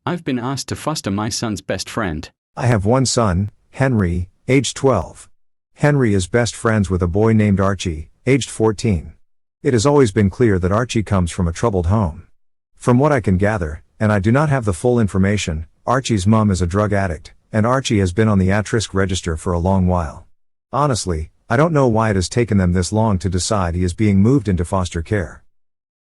I've been asked to foster my son's best friend. I have one son, Henry, aged 12. Henry is best friends with a boy named Archie, aged 14. It has always been clear that Archie comes from a troubled home. From what I can gather, and I do not have the full information, Archie's mom is a drug addict, and Archie has been on the at-risk register for a long while. Honestly, I don't know why it has taken them this long to decide he is being moved into foster care.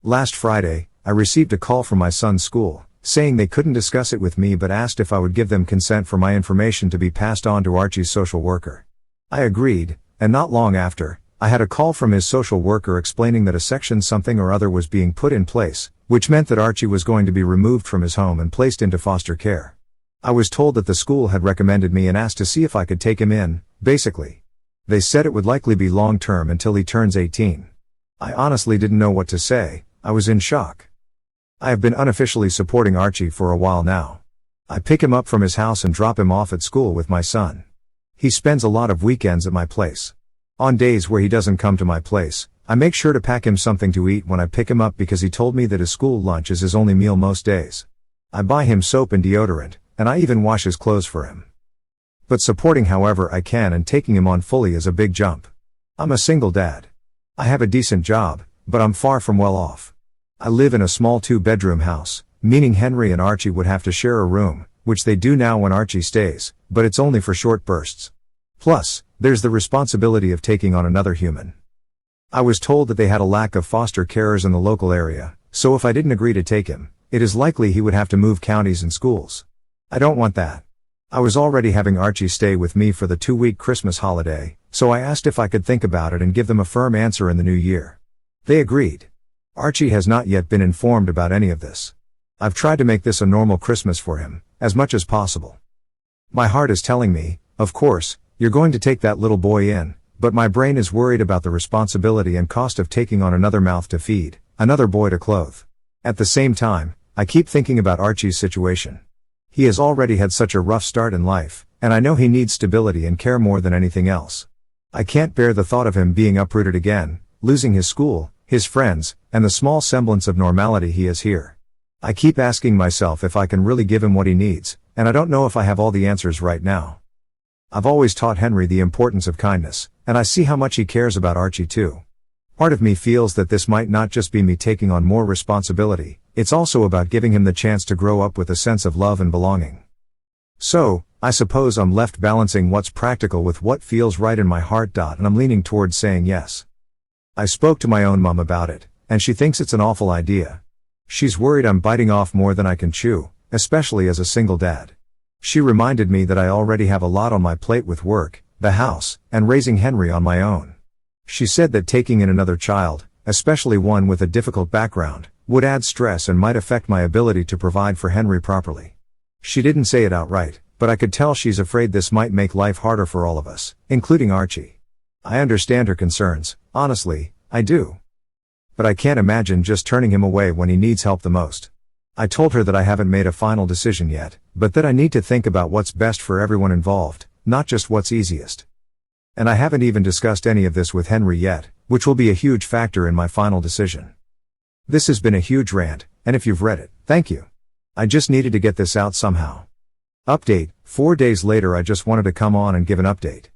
Last Friday, I received a call from my son's school, saying they couldn't discuss it with me but asked if I would give them consent for my information to be passed on to Archie's social worker. I agreed, and not long after, I had a call from his social worker explaining that a section something or other was being put in place, which meant that Archie was going to be removed from his home and placed into foster care. I was told that the school had recommended me and asked to see if I could take him in, basically. They said it would likely be long-term until he turns 18. I honestly didn't know what to say. I was in shock. I have been unofficially supporting Archie for a while now. I pick him up from his house and drop him off at school with my son. He spends a lot of weekends at my place. On days where he doesn't come to my place, I make sure to pack him something to eat when I pick him up because he told me that his school lunch is his only meal most days. I buy him soap and deodorant, and I even wash his clothes for him. But supporting however I can and taking him on fully is a big jump. I'm a single dad. I have a decent job, but I'm far from well off. I live in a small 2-bedroom house, meaning Henry and Archie would have to share a room, which they do now when Archie stays, but it's only for short bursts. Plus, there's the responsibility of taking on another human. I was told that they had a lack of foster carers in the local area, so if I didn't agree to take him, it is likely he would have to move counties and schools. I don't want that. I was already having Archie stay with me for the 2-week Christmas holiday, so I asked if I could think about it and give them a firm answer in the new year. They agreed. Archie has not yet been informed about any of this. I've tried to make this a normal Christmas for him, as much as possible. My heart is telling me, of course, you're going to take that little boy in, but my brain is worried about the responsibility and cost of taking on another mouth to feed, another boy to clothe. At the same time, I keep thinking about Archie's situation. He has already had such a rough start in life, and I know he needs stability and care more than anything else. I can't bear the thought of him being uprooted again, losing his school, his friends, and the small semblance of normality he has here. I keep asking myself if I can really give him what he needs, and I don't know if I have all the answers right now. I've always taught Henry the importance of kindness, and I see how much he cares about Archie too. Part of me feels that this might not just be me taking on more responsibility, it's also about giving him the chance to grow up with a sense of love and belonging. So, I suppose I'm left balancing what's practical with what feels right in my heart. And I'm leaning towards saying yes. I spoke to my own mom about it, and she thinks it's an awful idea. She's worried I'm biting off more than I can chew, especially as a single dad. She reminded me that I already have a lot on my plate with work, the house, and raising Henry on my own. She said that taking in another child, especially one with a difficult background, would add stress and might affect my ability to provide for Henry properly. She didn't say it outright, but I could tell she's afraid this might make life harder for all of us, including Archie. I understand her concerns, honestly, I do. But I can't imagine just turning him away when he needs help the most. I told her that I haven't made a final decision yet, but that I need to think about what's best for everyone involved, not just what's easiest. And I haven't even discussed any of this with Henry yet, which will be a huge factor in my final decision. This has been a huge rant, and if you've read it, thank you. I just needed to get this out somehow. Update: 4 days later I just wanted to come on and give an update.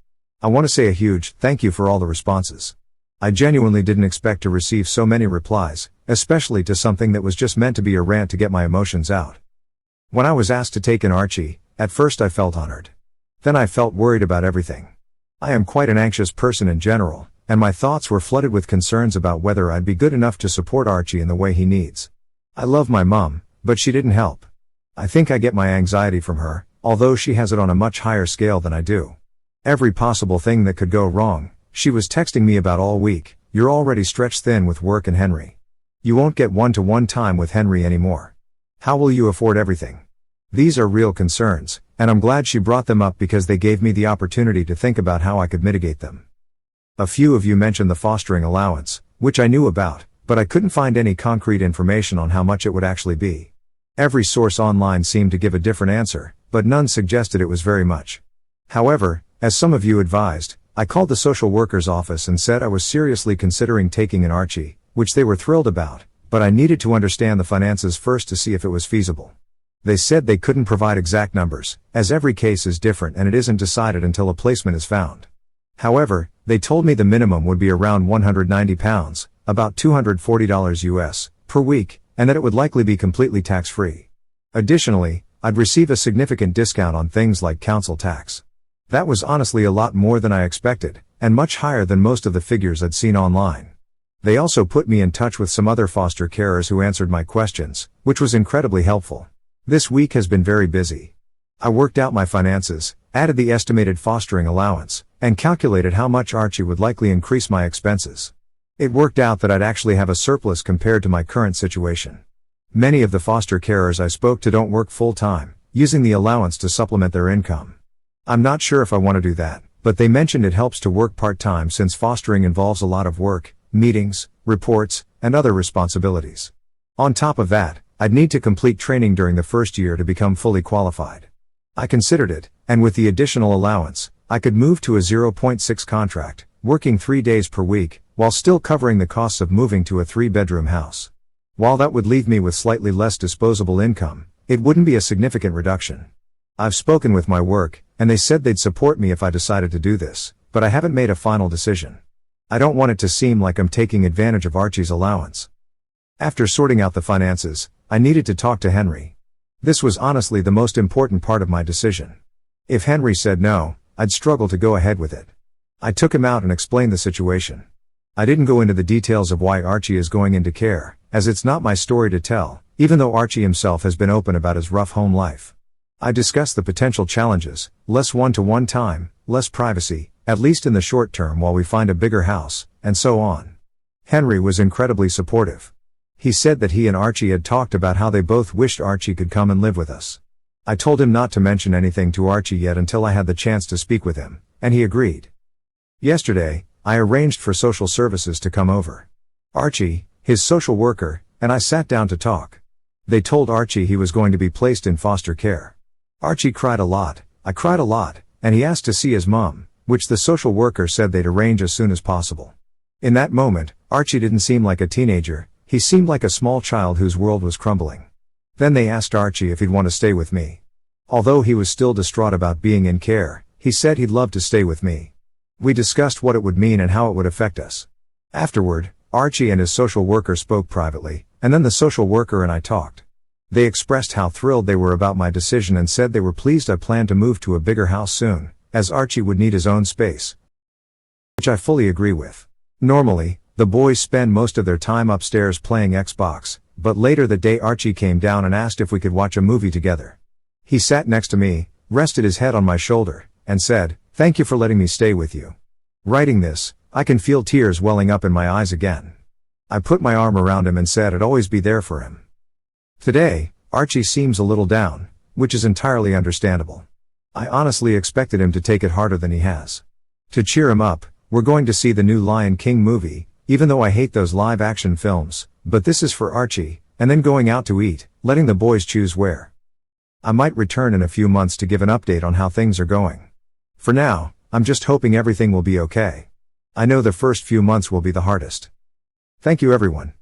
I want to say a huge thank you for all the responses. I genuinely didn't expect to receive so many replies, especially to something that was just meant to be a rant to get my emotions out. When I was asked to take in Archie, at first I felt honored. Then I felt worried about everything. I am quite an anxious person in general, and my thoughts were flooded with concerns about whether I'd be good enough to support Archie in the way he needs. I love my mom, but she didn't help. I think I get my anxiety from her, although she has it on a much higher scale than I do. Every possible thing that could go wrong, she was texting me about all week. You're already stretched thin with work and Henry. You won't get one-to-one time with Henry anymore. How will you afford everything? These are real concerns, and I'm glad she brought them up because they gave me the opportunity to think about how I could mitigate them. A few of you mentioned the fostering allowance, which I knew about, but I couldn't find any concrete information on how much it would actually be. Every source online seemed to give a different answer, but none suggested it was very much. However, as some of you advised, I called the social worker's office and said I was seriously considering taking in Archie, which they were thrilled about, but I needed to understand the finances first to see if it was feasible. They said they couldn't provide exact numbers, as every case is different and it isn't decided until a placement is found. However, they told me the minimum would be around £190, about $240 US, per week, and that it would likely be completely tax-free. Additionally, I'd receive a significant discount on things like council tax. That was honestly a lot more than I expected, and much higher than most of the figures I'd seen online. They also put me in touch with some other foster carers who answered my questions, which was incredibly helpful. This week has been very busy. I worked out my finances, added the estimated fostering allowance, and calculated how much Archie would likely increase my expenses. It worked out that I'd actually have a surplus compared to my current situation. Many of the foster carers I spoke to don't work full-time, using the allowance to supplement their income. I'm not sure if I want to do that, but they mentioned it helps to work part-time since fostering involves a lot of work, meetings, reports, and other responsibilities. On top of that, I'd need to complete training during the first year to become fully qualified. I considered it, and with the additional allowance, I could move to a 0.6 contract, working 3 days per week, while still covering the costs of moving to a 3-bedroom house. While that would leave me with slightly less disposable income, it wouldn't be a significant reduction. I've spoken with my work, and they said they'd support me if I decided to do this, but I haven't made a final decision. I don't want it to seem like I'm taking advantage of Archie's allowance. After sorting out the finances, I needed to talk to Henry. This was honestly the most important part of my decision. If Henry said no, I'd struggle to go ahead with it. I took him out and explained the situation. I didn't go into the details of why Archie is going into care, as it's not my story to tell, even though Archie himself has been open about his rough home life. I discussed the potential challenges, less one-to-one time, less privacy, at least in the short term while we find a bigger house, and so on. Henry was incredibly supportive. He said that he and Archie had talked about how they both wished Archie could come and live with us. I told him not to mention anything to Archie yet until I had the chance to speak with him, and he agreed. Yesterday, I arranged for social services to come over. Archie, his social worker, and I sat down to talk. They told Archie he was going to be placed in foster care. Archie cried a lot, I cried a lot, and he asked to see his mom, which the social worker said they'd arrange as soon as possible. In that moment, Archie didn't seem like a teenager, he seemed like a small child whose world was crumbling. Then they asked Archie if he'd want to stay with me. Although he was still distraught about being in care, he said he'd love to stay with me. We discussed what it would mean and how it would affect us. Afterward, Archie and his social worker spoke privately, and then the social worker and I talked. They expressed how thrilled they were about my decision and said they were pleased I planned to move to a bigger house soon, as Archie would need his own space. Which I fully agree with. Normally, the boys spend most of their time upstairs playing Xbox, but later that day Archie came down and asked if we could watch a movie together. He sat next to me, rested his head on my shoulder, and said, "Thank you for letting me stay with you." Writing this, I can feel tears welling up in my eyes again. I put my arm around him and said I'd always be there for him. Today, Archie seems a little down, which is entirely understandable. I honestly expected him to take it harder than he has. To cheer him up, we're going to see the new Lion King movie, even though I hate those live-action films, but this is for Archie, and then going out to eat, letting the boys choose where. I might return in a few months to give an update on how things are going. For now, I'm just hoping everything will be okay. I know the first few months will be the hardest. Thank you everyone.